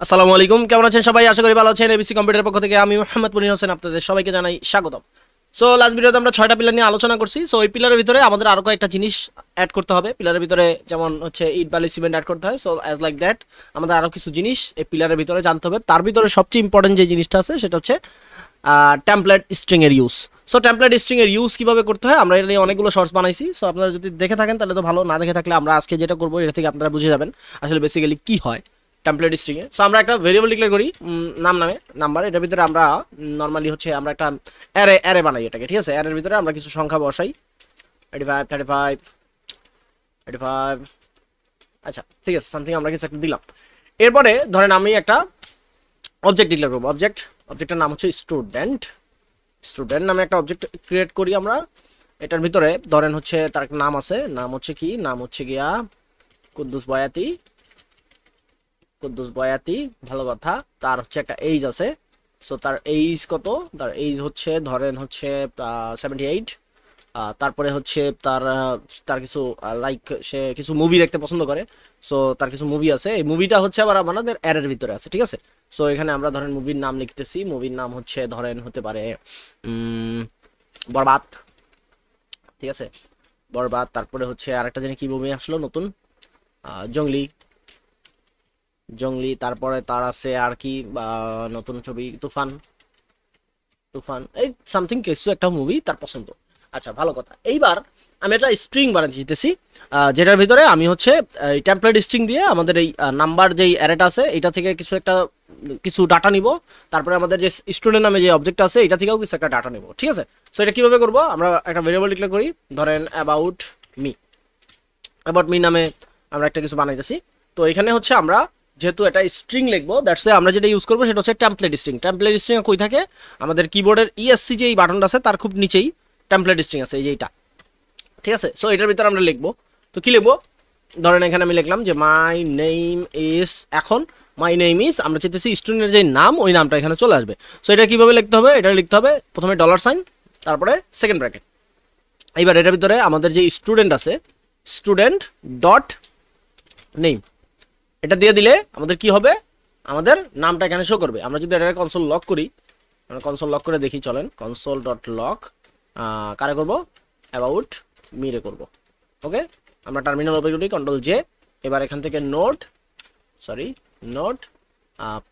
আসসালামু আলাইকুম, কেমন আছেন সবাই? আশা করি ভালো আছেন। এবিসি কম্পিউটারের পক্ষ থেকে আমি মোহাম্মদ মুনির হোসেন আপনাদের সবাইকে জানাই স্বাগতম। সো লাস্ট ভিডিওতে আমরা 6টা পিলার নিয়ে আলোচনা করছি। সো এই পিলারের ভিতরে আমাদের আরও কয়েকটা জিনিস অ্যাড করতে হবে। পিলারের ভিতরে যেমন হচ্ছে ইট বালি সিমেন্ট অ্যাড করতে হয়। সো অ্যাজ লাইক দ্যাট আমাদের আরও কিছু জিনিস এই পিলারের ভিতরে জানতে হবে। তার ভিতরে সবচেয়ে ইম্পর্টেন্ট যে জিনিসটা আছে সেটা হচ্ছে টেমপ্লেট স্ট্রিংয়ের ইউজ। সো টেমপ্লেট স্ট্রিংয়ের ইউজ কীভাবে করতে হয় আমরা এটা নিয়ে অনেকগুলো শর্টস বানাইছি। সো আপনারা যদি দেখে থাকেন তাহলে তো ভালো, না দেখে থাকলে আমরা আজকে যেটা করবো এটা থেকে আপনারা বুঝে যাবেন আসলে বেসিক্যালি কী হয় টেমপ্লেট স্ট্রিংয়ে। সো আমরা একটা ভেরিয়েবল ডিক্লেয়ার করি নাম্বার। এটার ভিতরে আমরা নর্মালি হচ্ছে আমরা একটা অ্যারে বানাই এটাকে, ঠিক আছে? অ্যারের ভিতরে আমরা কিছু সংখ্যা বসাই 35 35 35। আচ্ছা ঠিক আছে, সামথিং আমরা কিছু একটা দিলাম। এরপরে ধরেন আমি একটা অবজেক্ট ডিক্লেয়ার করবো। অবজেক্টের নাম হচ্ছে স্টুডেন্ট নামে একটা অবজেক্ট ক্রিয়েট করি আমরা। এটার ভিতরে ধরেন হচ্ছে তার একটা নাম আছে, নাম হচ্ছে কি, নাম হচ্ছে গিয়া কুদ্দুস বয়াতি। ভালো কথা। তার হচ্ছে একটা এইজ আছে। সো তার এইজ কত? তার এইজ হচ্ছে ধরেন হচ্ছে 78। তারপরে হচ্ছে তার কিছু লাইক সে কিছু মুভি দেখতে পছন্দ করে। সো তার কিছু মুভি আছে, এই মুভিটা হচ্ছে আবার আমাদের অ্যারের ভিতরে আছে, ঠিক আছে? সো এখানে আমরা ধরেন মুভির নাম লিখতেছি। মুভির নাম হচ্ছে ধরেন হতে পারে বরবাদ, ঠিক আছে? বরবাদ। তারপরে হচ্ছে আরেকটা জানি কি মুভি আসলো নতুন, জঙ্গলি। তারপরে তার আছে আর কি নতুন ছবি তুফান এই সামথিং কিছু একটা মুভি তার পছন্দ। আচ্ছা ভালো কথা। এইবার আমি একটা স্ট্রিং বানাতে দিতেছি, যেটার ভিতরে আমি হচ্ছে এই টেমপ্লেট স্ট্রিং দিয়ে আমাদের এই নাম্বার যেই অ্যারেটা আছে এটা থেকে কিছু ডাটা নিব। তারপরে আমাদের যে স্টুডেন্ট নামে যে অবজেক্ট আছে এটা থেকেও কিছু একটা ডাটা নিব, ঠিক আছে? সো এটা কীভাবে করবো? আমরা একটা ভেরিয়েবল ডিক্লেয়ার করি, ধরেন অ্যাবাউট মি নামে আমরা একটা কিছু বানাইতেছি। তো এখানে হচ্ছে আমরা যেহেতু এটা স্ট্রিং লিখবো, দ্যাটস আমরা যেটা ইউজ করবো সেটা হচ্ছে টেমপ্লেট স্ট্রিং কই থাকে? আমাদের কিবোর্ডের ইএসসি যে এই বাটনটা আছে তার খুব নিচেই টেমপ্লেট স্ট্রিং আছে, এই যে এইটা, ঠিক আছে? সো এটার ভিতরে আমরা লিখবো। তো কি লিখবো? ধরেন এখানে আমি লিখলাম যে মাই নেম ইজ, এখন মাই নেম ইজ আমরা চাইতেছি স্টুডেন্টের যে নাম ওই নামটা এখানে চলে আসবে। সো এটা কীভাবে লিখতে হবে? এটা লিখতে হবে প্রথমে $, তারপরে সেকেন্ড ব্র্যাকেট। এইবার এটার ভিতরে আমাদের যে স্টুডেন্ট আছে, স্টুডেন্ট ডট নেম, এটা দিয়ে দিলে আমাদের কি হবে? আমাদের নামটা এখানে শো করবে। আমরা যদি এটা কনসোল লক করি, আমরা কনসোল লক করে দেখি, চলেন কনসোল ডট লক কারে করব? অ্যাবাউট মিরে করব। ওকে, আমরা টার্মিনাল ওপেন করি, কন্ট্রোল জে। এবার এখান থেকে note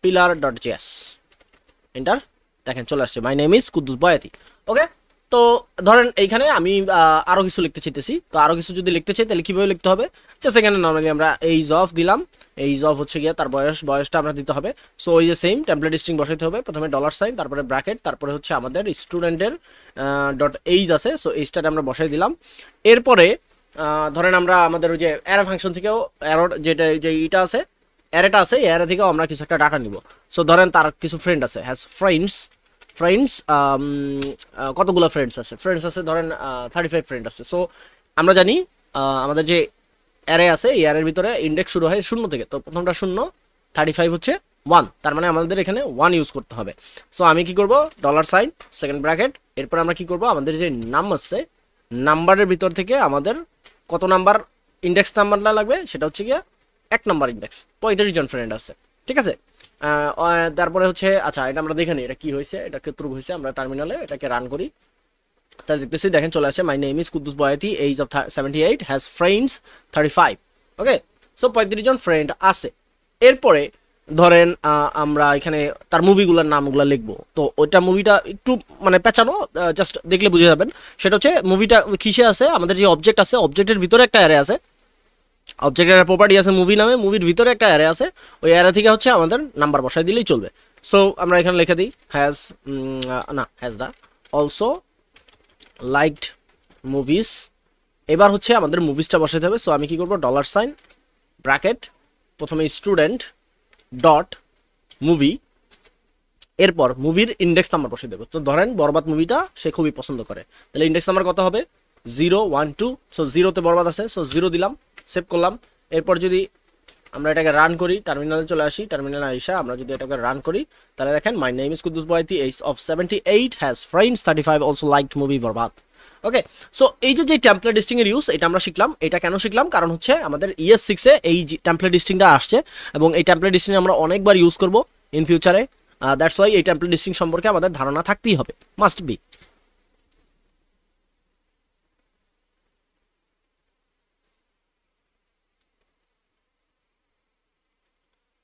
pillar dot JS enter. দেখেন চলে আসছে মাই নেম ইজ কুদ্দুস বয়াতি। ওকে, তো ধরেন এইখানে আমি আরও কিছু লিখতে চাইতেছি। তো আরও কিছু যদি লিখতে চাই তাহলে কীভাবে লিখতে হবে? জাস্ট এখানে নর্মালি আমরা এইজ অফ দিলাম। এইজ অফ হচ্ছে গিয়ে তার বয়সটা আমরা দিতে হবে। সো ওই যে সেম টেমপ্লেট স্ট্রিং বসাইতে হবে। প্রথমে $, তারপরে ব্র্যাকেট, তারপরে হচ্ছে আমাদের স্টুডেন্টের ডট এইজ আছে, সো এইজটাতে আমরা বসাই দিলাম। এরপরে ধরেন আমরা আমাদের ওই যে অ্যারে ফাংশন থেকেও যেটা যে ইটা আছে, অ্যারেটা আছে, এই অ্যারে থেকেও আমরা কিছু একটা ডাটা নিব। সো ধরেন তার কিছু ফ্রেন্ড আছে, হ্যাজ ফ্রেন্ডস কতগুলো ফ্রেন্ডস আছে ধরেন 35 ফ্রেন্ড আছে। সো আমরা জানি আমাদের যে অ্যারে আছে এই অ্যারের ভিতরে ইন্ডেক্স শুরু হয় 0 থেকে। তো প্রথমটা 0, 35 হচ্ছে 1, তার মানে আমাদের এখানে 1 ইউজ করতে হবে। সো আমি কি করব? $, সেকেন্ড ব্র্যাকেট। এরপর আমরা কি করব? আমাদের যে নাম আছে, নাম্বারের ভিতর থেকে আমাদের কত নাম্বার ইন্ডেক্স নাম্বারটা লাগবে সেটা হচ্ছে গিয়ে 1 নাম্বার ইন্ডেক্স। 35 জন ফ্রেন্ড আছে, ঠিক আছে? তারপরে হচ্ছে আচ্ছা এটা আমরা দেখে নিই এটা কি হয়েছে, এটা কতটুকু হয়েছে। আমরা টার্মিনালে এটাকে রান করি, তাহলে দেখতেছি, দেখেন চলে আসে my name is Kuddus Boyati, age of 78, has friends 35। Okay, so 35 জন ফ্রেন্ড আছে। এরপরে ধরেন আমরা এখানে তার মুভিগুলোর নামগুলো লিখবো। তো ওইটা মুভিটা একটু মানে পেঁচানো, জাস্ট দেখলে বুঝে যাবেন। সেটা হচ্ছে মুভিটা কিসে আছে? আমাদের যে অবজেক্ট আছে, অবজেক্টের ভিতরে একটা অ্যারে আছে, অবজেক্টের প্রপার্টি আছে মুভি নামে, মুভির ভিতরে একটা অ্যারে আছে, ওই অ্যারে থেকে হচ্ছে আমাদের নাম্বার বসাই দিলেই চলবে। সো আমরা এখানে লিখে দিই has the also liked movies. এবার হচ্ছে আমাদের মুভিসটা বসাতে হবে। সো আমি কি করবো? $, ব্র্যাকেট, প্রথমে স্টুডেন্ট ডট মুভি, এরপর মুভির ইন্ডেক্স নাম্বার বসিয়ে দেবো। তো ধরেন বরবাদ মুভিটা সে খুবই পছন্দ করে, তাহলে ইন্ডেক্স নাম্বার কত হবে? 0 1 2। সো 0তে বরবাদ আছে, সো 0 দিলাম, সেভ করলাম। এরপর যদি আমরা এটাকে রান করি, টার্মিনালে চলে আসি, টার্মিনালে আইসা আমরা যদি এটাকে রান করি তাহলে দেখেন my name is Kuddus Boyati, age of 78, has friends 35, also liked movie Borbaad. Okay, so এই যে টেমপ্লেট লিস্টিং এর ইউজ এটা আমরা শিখলাম। এটা কেন শিখলাম? কারণ হচ্ছে আমাদের ES6 এ এই টেমপ্লেট লিস্টিংটা আসছে এবং এই টেমপ্লেট লিস্টিং আমরা অনেকবার ইউজ করব ইন ফিউচারে। দ্যাটস ওয়াই এই টেমপ্লেট লিস্টিং সম্পর্কে আমাদের ধারণা থাকতেই হবে, মাস্ট বি।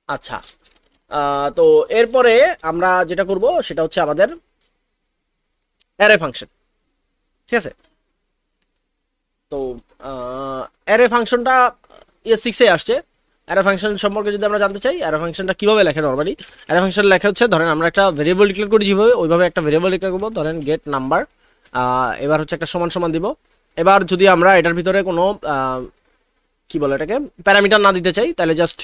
আচ্ছা, তো এরপরে আমরা যেটা করব সেটা হচ্ছে আমাদের অ্যারে ফাংশন, ঠিক আছে? তো অ্যারে ফাংশনটা ES6 এ আসছে। অ্যারে ফাংশন সম্পর্কে যদি আমরা জানতে চাই, অ্যারে ফাংশনটা কীভাবে লেখে নর্মালি, অ্যারে ফাংশন লেখা হচ্ছে ধরেন আমরা একটা ভেরিয়েবল ডিক্লেয়ার করি যেভাবে, ওইভাবে একটা ভেরিয়েবল ডিক্লেয়ার করবো। ধরেন গেট নাম্বার, এবার হচ্ছে একটা সমান সমান দিব। এবার যদি আমরা এটার ভিতরে কোনো কি বলে এটাকে প্যারামিটার না দিতে চাই, তাহলে জাস্ট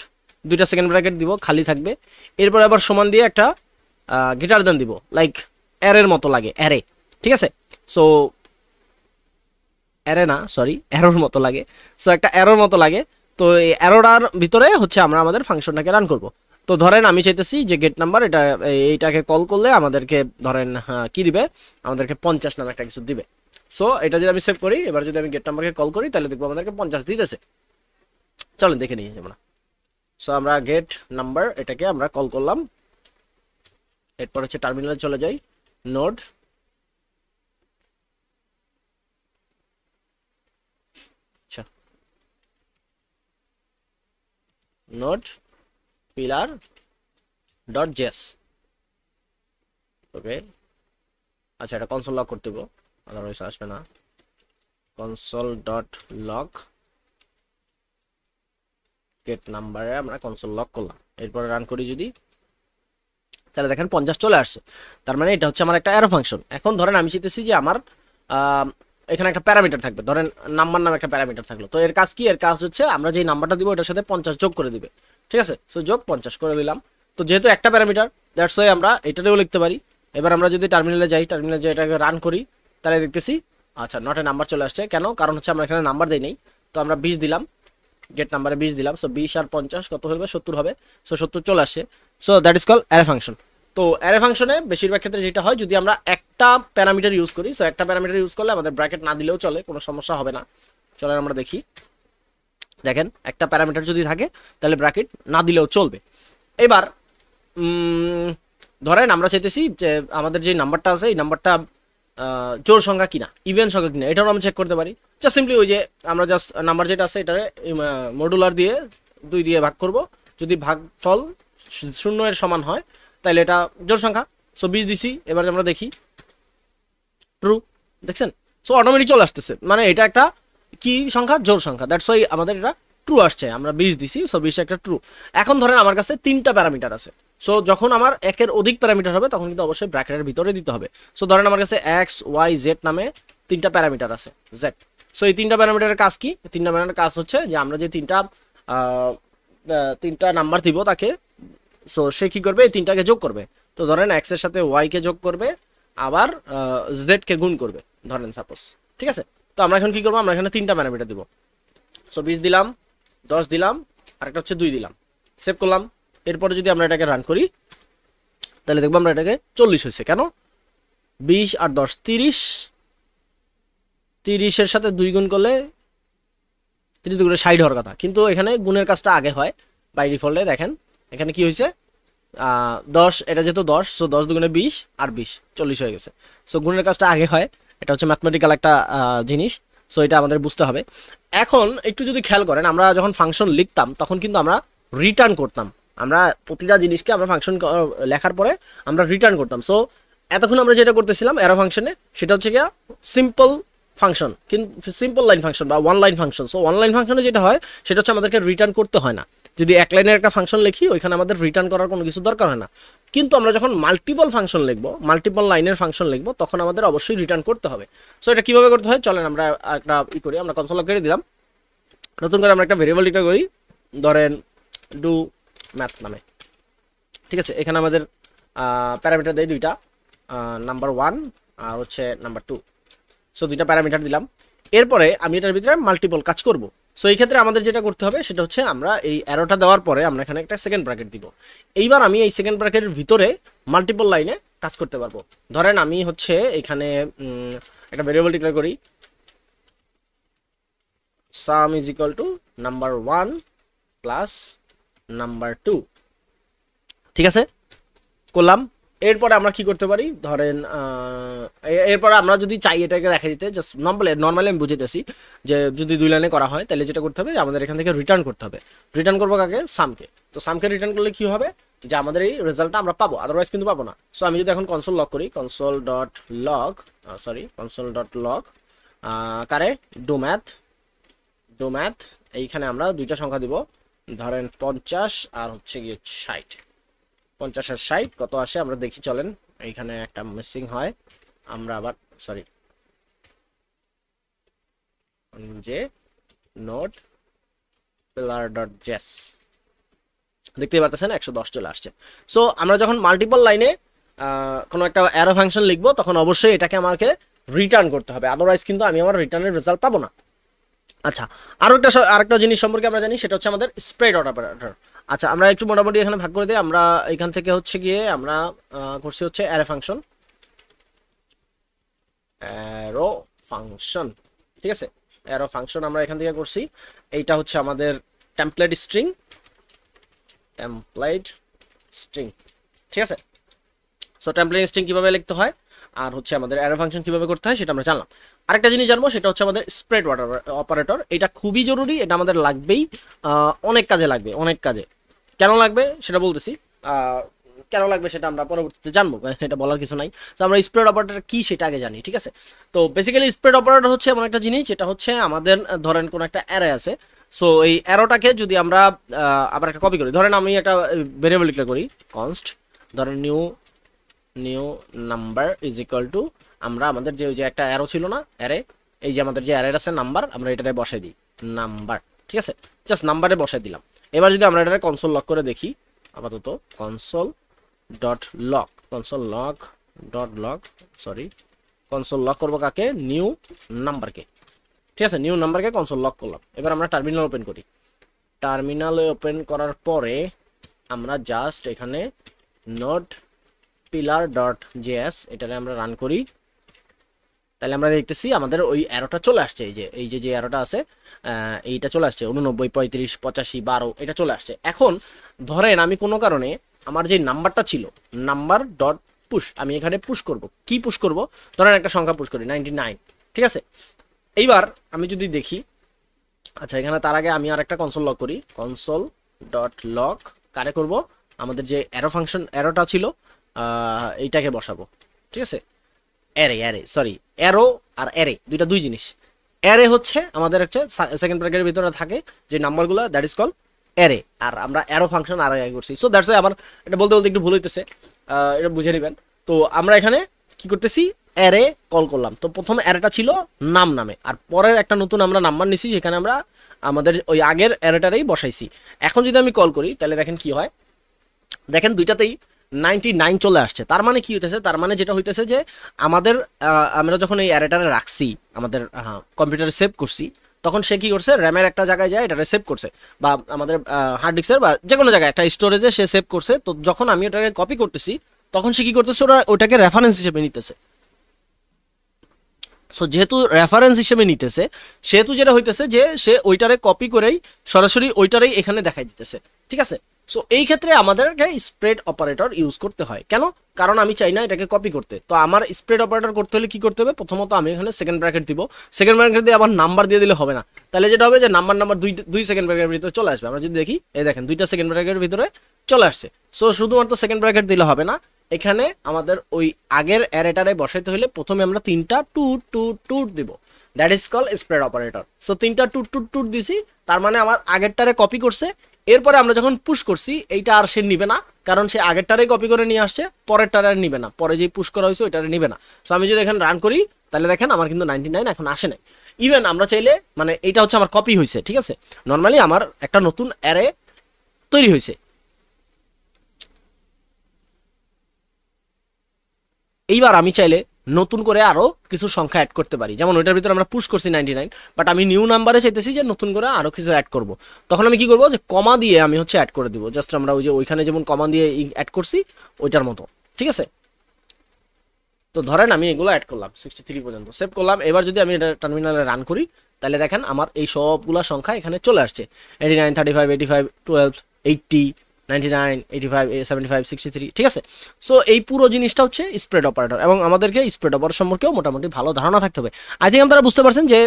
দুইটা সেকেন্ড ব্র্যাকেট দিব, খালি থাকবে। এরপর আবার সমান দিয়ে একটা গ্রেটার দেন দিব, লাইক অ্যারের মতো লাগে, অ্যারে, ঠিক আছে? সো অ্যারে না, সরি, অ্যারোর মতো লাগে। সো একটা অ্যারোর মতো লাগে। তো এই অ্যারোটার ভিতরে হচ্ছে আমরা আমাদের ফাংশনটাকে রান করব। তো ধরেন আমি চাইতেছি যে গেট নাম্বার, এইটাকে কল করলে আমাদেরকে ধরেন কি দিবে, আমাদেরকে 50 নামে একটা কিছু দিবে। সো এটা যদি আমি সেভ করি, এবার যদি আমি গেট নাম্বারকে কল করি তাহলে দেখবো আমাদেরকে 50 দিতেছে। চলেন দেখে নিই আমরা। সো আমরা গেট নাম্বার এটাকে আমরা কল করলাম। এরপর হচ্ছে টার্মিনালে চলে যাই, নোড, আচ্ছা নোড পিলার ডট জেএস। ওকে, আচ্ছা এটা কনসোল লক করতে হবে, আদারওয়াইজ আসবে না। কনসোল ডট লক গেট নাম্বারে আমরা কনসোল লক করলাম। এরপরে রান করি যদি, তাহলে দেখেন 50 চলে আসছে। তার মানে এটা হচ্ছে আমার একটা অ্যারো ফাংশন। এখন ধরেন আমি চাইতেছি যে আমার এখানে একটা প্যারামিটার থাকবে, ধরেন নাম্বার নামে একটা প্যারামিটার থাকলো। তো এর কাজ কি? এর কাজ হচ্ছে আমরা যেই নাম্বারটা দিব এটার সাথে 50 যোগ করে দিবে, ঠিক আছে? সো যোগ 50 করে দিলাম। তো যেহেতু একটা প্যারামিটার, দ্যাটস ওয়াই আমরা এটাতেও লিখতে পারি। এবার আমরা যদি টার্মিনালে যাই, টার্মিনালে যে এটাকে রান করি, তাহলে দেখতেছি আচ্ছা নট এ নাম্বার চলে আসছে। কেন? কারণ হচ্ছে আমরা এখানে নাম্বার দেই নেই। তো আমরা 20 দিলাম, গেট নাম্বারে 20 দিলাম। সো 20 আর 50 কত হবে? 70 হবে। সো 70 চলে আসছে। So that is call array function. তো অ্যারে ফাংশনে বেশিরভাগ ক্ষেত্রে যেটা হয়, যদি আমরা একটা প্যারামিটার ইউজ করি, সো একটা প্যারামিটার ইউজ করলে আমাদের ব্র্যাকেট না দিলেও চলে, কোনো সমস্যা হবে না। চলেন আমরা দেখি। দেখেন একটা প্যারামিটার যদি থাকে তাহলে ব্র্যাকেট না দিলেও চলবে। এবার ধরেন আমরা চাইতেছি যে আমাদের যে নাম্বারটা আছে এই নাম্বারটা জোড় সংখ্যা কিনা, ইভেন সংখ্যা কিনা, এটাও আমরা চেক করতে পারি। জাস্ট সিম্পলি ওই যে আমরা জাস্ট নাম্বার যেটা আছে এটারে মডুলার দিয়ে 2 দিয়ে ভাগ করব। যদি ভাগফল 0 এর সমান হয় তাহলে এটা জোড় সংখ্যা। সো 20 দিছি, এবার আমরা দেখি ট্রু, দেখছেন? সো অটোমেটিক চলে আসতেছে, মানে এটা একটা কি সংখ্যা? জোড় সংখ্যা। দ্যাটস ওয়াই আমাদের এটা ট্রু আসছে। আমরা 20 দিছি, সো 20 একটা ট্রু। এখন ধরেন আমার কাছে 3টা প্যারামিটার আছে। সো যখন আমার একের অধিক প্যারামিটার হবে তখন কিন্তু অবশ্যই ব্র্যাকেটের ভিতরে দিতে হবে। সো ধরেন আমার কাছে এক্স ওয়াই জেড নামে 3টা প্যারামিটার আছে, জেড। সো এই 3টা প্যারামিটারের কাজ কি? 3টা প্যারামিটারের কাজ হচ্ছে যে আমরা যে তিনটা নাম্বার দিব তাকে, সো সে কি করবে? এই 3টাকে যোগ করবে। তো ধরেন এক্স এর সাথে ওয়াই কে যোগ করবে, আবার জেড কে গুণ করবে, ধরেন সাপোজ, ঠিক আছে? তো আমরা এখন কি করবো? আমরা এখানে 3টা প্যারামিটার দিব। সো 20 দিলাম, 10 দিলাম, আরেকটা হচ্ছে 2 দিলাম, সেভ করলাম। এরপরে যদি আমরা এটাকে রান করি তাহলে দেখবো আমরা এটাকে 40 হয়েছে। কেন? 20 আর 10 30, 30-এর সাথে 2 গুণ করলে 30 গুণে 60 হওয়ার কথা, কিন্তু এখানে গুণের কাজটা আগে হয় বাই ডিফল্টে। দেখেন এখানে কি হয়েছে, 10, এটা যেহেতু 10, সো 10 দুগুণে 20 আর 20 40 হয়ে গেছে। সো গুণের কাজটা আগে হয়, এটা হচ্ছে ম্যাথমেটিক্যাল একটা জিনিস। সো এটা আমাদের বুঝতে হবে। এখন একটু যদি খেয়াল করেন, আমরা যখন ফাংশন লিখতাম তখন কিন্তু আমরা রিটার্ন করতাম। আমরা প্রতিটা জিনিসকে আমরা ফাংশন লেখার পরে আমরা রিটার্ন করতাম। সো এতক্ষণ আমরা যেটা করতেছিলাম অ্যারো ফাংশনে, সেটা হচ্ছে কি সিম্পল ফাংশন, কিন্তু সিম্পল লাইন ফাংশন বা one line function. So one line ফাংশনে যেটা হয় সেটা হচ্ছে আমাদেরকে রিটার্ন করতে হয় না। যদি এক লাইনের একটা ফাংশন লিখি ওইখানে আমাদের রিটার্ন করার কোনো কিছু দরকার হয় না। কিন্তু আমরা যখন মাল্টিপল ফাংশন লিখবো, মাল্টিপল লাইনের ফাংশন লিখবো, তখন আমাদের অবশ্যই রিটার্ন করতে হবে। সো এটা কীভাবে করতে হয় চলেন আমরা একটা করি। আমরা কনসোল লক করে দিলাম, নতুন করে আমরা একটা ভেরিয়েবল ডিক্লেয়ার করি, ধরেন ডু ম্যাথ নামে, ঠিক আছে? এখানে আমাদের প্যারামিটার দেয় 2টা, নাম্বার 1 আর হচ্ছে নাম্বার 2। সো 2টা প্যারামিটার দিলাম। এরপরে আমি এটার ভিতরে মাল্টিপল কাজ করব। সো এই ক্ষেত্রে আমাদের যেটা করতে হবে সেটা হচ্ছে আমরা এই অ্যারোটা দেওয়ার পরে আমরা এখানে একটা সেকেন্ড ব্র্যাকেট দিব। এইবার আমি এই সেকেন্ড ব্র্যাকেটের ভিতরে মাল্টিপল লাইনে কাজ করতে পারবো। ধরেন আমি হচ্ছে এখানে একটা ভেরিয়েবল ডিক্লেয়ার করি, সাম is equal to number 1 plus number 2, ঠিক আছে করলাম। এরপরে আমরা কি করতে পারি, ধরেন এরপরে আমরা যদি চাই এটাকে দেখা দিতে, জাস্ট নর্মালি আমি বুঝাইতেছি যে যদি 2 লাইনে করা হয় তাহলে যেটা করতে হবে আমাদের এখান থেকে রিটার্ন করতে হবে। রিটার্ন করবো কাকে, সামকে। তো সামকে রিটার্ন করলে কি হবে যে আমাদের এই রেজাল্টটা আমরা পাবো, আদারওয়াইজ কিন্তু পাবো না। সো আমি যদি এখন কনসোল লগ করি, কনসোল ডট লগ কারে ডো ম্যাথ, এইখানে আমরা দুইটা সংখ্যা দিব, ধরেন 50 আর হচ্ছে গিয়ে 60। 50 আর 60 কত আসে আমরা দেখি, চলেন। এইখানে একটা মিসিং হয়, আমরা আবার যে নোট পিলার ডট জেস দেখতে পারতেছেন 110 চলে আসছে। সো আমরা যখন মাল্টিপল লাইনে কোনো একটা অ্যারো ফাংশন লিখবো তখন অবশ্যই এটাকে আমাকে রিটার্ন করতে হবে, আদারওয়াইজ কিন্তু আমি আমার রিটার্নের রেজাল্ট পাবো না। আচ্ছা, আরেকটা জিনিস সম্পর্কে আমরা জানি, সেটা হচ্ছে আমাদের স্প্রেড অপারেটর। আচ্ছা, আমরা একটু মোটামুটি এখানে ভাগ করে দিই। আমরা এখান থেকে হচ্ছে গিয়ে আমরা করছি হচ্ছে অ্যারো ফাংশন, ঠিক আছে। অ্যারো ফাংশন আমরা এখান থেকে করছি, এইটা হচ্ছে আমাদের টেমপ্লেট স্ট্রিং, ঠিক আছে। সো টেমপ্লেট স্ট্রিং কিভাবে লিখতে হয় আর হচ্ছে আমাদের অ্যারো ফাংশন কিভাবে করতে হয় সেটা আমরা জানলাম। আরেকটা জিনিস জানবো, সেটা হচ্ছে আমাদের স্প্রেড অপারেটর। এটা খুবই জরুরি, এটা আমাদের লাগবেই, অনেক কাজে লাগবে, অনেক কাজে। কেন লাগবে সেটা বলতেছি, কেন লাগবে সেটা আমরা পরবর্তীতে জানবো, এটা বলার কিছু নাই। তো আমরা স্প্রেড অপারেটর কি সেটা আগে জানি, ঠিক আছে। তো বেসিক্যালি স্প্রেড অপারেটর হচ্ছে এমন একটা জিনিস যেটা হচ্ছে আমাদের, ধরেন কোনো একটা অ্যারে আছে, সো এই অ্যারোটাকে যদি আমরা আবার একটা কপি করি, ধরেন আমি একটা ভেরিয়েবল ডিক্লেয়ার করি কনস্ট, ধরেন new number is equal to, আমরা আমাদের যে একটা অ্যারো ছিল না অ্যারে, এই যে আমাদের যে অ্যারে আছে নাম্বার, আমরা এটাতে বসাই দিই নাম্বার, ঠিক আছে। জাস্ট নাম্বারে বসাই দিলাম। এবার যদি আমরা এটাকে কনসোল লক করে দেখি, আপাতত কনসোল লক করবো কাকে, নিউ নাম্বারকে, ঠিক আছে। নিউ নাম্বারকে কনসোল লক করলাম। এবার আমরা টার্মিনাল ওপেন করি। টার্মিনালে ওপেন করার পরে আমরা জাস্ট এখানে নোট পিলার ডট জেএস এটারে আমরা রান করি, তাহলে আমরা দেখতেছি আমাদের ওই অ্যারোটা চলে আসছে। এই যে অ্যারোটা আছে এইটা চলে আসছে 89, 35, 85, 12 এটা চলে আসছে। এখন ধরেন আমি কোনো কারণে আমার যে নাম্বারটা ছিল, নাম্বার ডট পুশ, আমি এখানে পুশ করব। কি পুশ করব, ধরেন একটা সংখ্যা পুশ করি 99, ঠিক আছে। এইবার আমি যদি দেখি, আচ্ছা এখানে তার আগে আমি আর একটা কনসোল লক করি, কনসোল ডট লক কারে করব, আমাদের যে অ্যারো ফাংশন অ্যারোটা ছিল এইটাকে বসাবো, ঠিক আছে। অ্যারো আর অ্যারে দুই জিনিস। অ্যারে হচ্ছে আমাদের হচ্ছে সেকেন্ড ব্র্যাকেটের ভিতরে থাকে যে নাম্বারগুলো, দ্যাট ইজ কল অ্যারে। আর আমরা অ্যারো ফাংশন আর আগে করছি, সো দ্যাটস আমার এটা বলতে একটু ভুল হইতেছে, এটা বুঝে নেবেন। তো আমরা এখানে কি করতেছি, অ্যারে কল করলাম। তো প্রথম অ্যারেটা ছিল নামে, আর পরের একটা নতুন আমরা নাম্বার নিছি, যেখানে আমরা আমাদের ওই আগের অ্যারেটারেই বসাইছি। এখন যদি আমি কল করি তাহলে দেখেন কি হয়, দেখেন দুইটাতেই 99 চলে আসছে। তার মানে কি হইতেছে, তার মানে যেটা হইতেছে যে আমাদের আমরা যখন এই অ্যারেটারে রাখছি, আমাদের কম্পিউটারে সেভ করছি, তখন সে কি করছে, র্যামের একটা জায়গায় যায় এটারে সেভ করছে, বা আমাদের হার্ড ডিস্কের বা যে কোনো জায়গায় একটা স্টোরেজে সে সেভ করছে। তো যখন আমি ওটাকে কপি করতেছি তখন সে কি করতেছে, ওটাকে রেফারেন্স হিসেবে নিতেছে। সো যেহেতু রেফারেন্স হিসেবে নিতেছে, সেহেতু যেটা হইতেছে যে সে ওইটারে কপি করেই সরাসরি ওইটারেই এখানে দেখাই দিতেছে, ঠিক আছে। সো এই ক্ষেত্রে আমাদেরকে স্প্রেড অপারেটর ইউজ করতে হয়। কেন? কারণ আমি চাই না এটাকে কপি করতে। তো আমার স্প্রেড অপারেটর করতে হলে কি করতে হবে, প্রথমত আমি এখানে সেকেন্ড ব্র্যাকেট দিব। সেকেন্ড ব্র্যাকেট দিয়ে আবার নাম্বার দিয়ে দিলে হবে না, তাহলে যেটা হবে যে নাম্বার দুই সেকেন্ড ব্র্যাকেটের ভিতরে চলে আসবে। আমরা যদি দেখি, এই দেখেন দুইটা সেকেন্ড ব্র্যাকেটের ভিতরে চলে আসছে। সো শুধুমাত্র সেকেন্ড ব্র্যাকেট দিলে হবে না, এখানে আমাদের ওই আগের অ্যারেটারে বসাইতে হলে প্রথমে আমরা 3টা টু দিব, that is call spread operator. So 3টা টু দিছি, তার মানে আমার আগেরটারে কপি করছে। এরপরে আমরা যখন পুশ করছি এইটা আর সে নিবে না, কারণ সে আগেরটারেই কপি করে নিয়ে আসছে, পরেরটারে আর নিবে না, পরে যে পুশ করা হয়েছে ওইটারে নিবে না। সো আমি যদি এখানে রান করি তাহলে দেখেন আমার কিন্তু 99 এখন আসে নাই। ইভেন আমরা চাইলে, মানে এইটা হচ্ছে আমার কপি হয়েছে, ঠিক আছে। নর্মালি আমার একটা নতুন অ্যারে তৈরি হয়েছে। এইবার আমি চাইলে নতুন করে আরো কিছু সংখ্যা অ্যাড করতে পারি, যেমন ওইটার ভিতরে আমরা পুশ করছি 99, বাট আমি নিউ নাম্বারে চাইতেছি যে নতুন করে আরো কিছু অ্যাড করব। তখন আমি কি করব, যে কমা দিয়ে আমি হচ্ছে অ্যাড করে দিব, জাস্ট আমরা ওই যে ওইখানে যেমন কমা দিয়ে অ্যাড করছি ওইটার মতো, ঠিক আছে। তো ধরেন আমি এগুলো অ্যাড করলাম 63 পর্যন্ত, সেভ করলাম। এবার যদি আমি এটা টার্মিনালে রান করি তাহলে দেখেন আমার এই সবগুলা সংখ্যা এখানে চলে আসছে, 89, 35, 85, 12, 80, 99, 85, 75, 63, ঠিক আছে। সো এই পুরো জিনিসটা হচ্ছে স্প্রেড অপারেটর, এবং আমাদেরকে স্প্রেড অপারেটর সম্পর্কেও মোটামুটি ভালো ধারণা থাকতে হবে। আই থিঙ্ক আপনারা বুঝতে পারছেন যে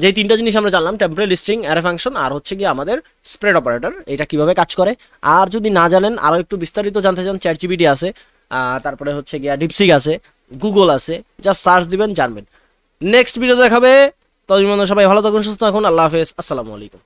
যে তিনটা জিনিস আমরা জানলাম, টেম্পোরাল স্ট্রিং, অ্যারে ফাংশন, আর হচ্ছে গিয়ে আমাদের স্প্রেড অপারেটর, এটা কিভাবে কাজ করে। আর যদি না জানেন, আরও একটু বিস্তারিত জানতে চান, চ্যাটজিপিটি আছে, তারপরে হচ্ছে গিয়া ডিপসিক আছে, গুগল আছে, জাস্ট সার্চ দিবেন, জানবেন। নেক্সট ভিডিও দেখাবে। ততদিন সবাই ভালো থাকুন, সুস্থ থাকুন, আল্লাহ হাফেজ, আসসালামু আলাইকুম।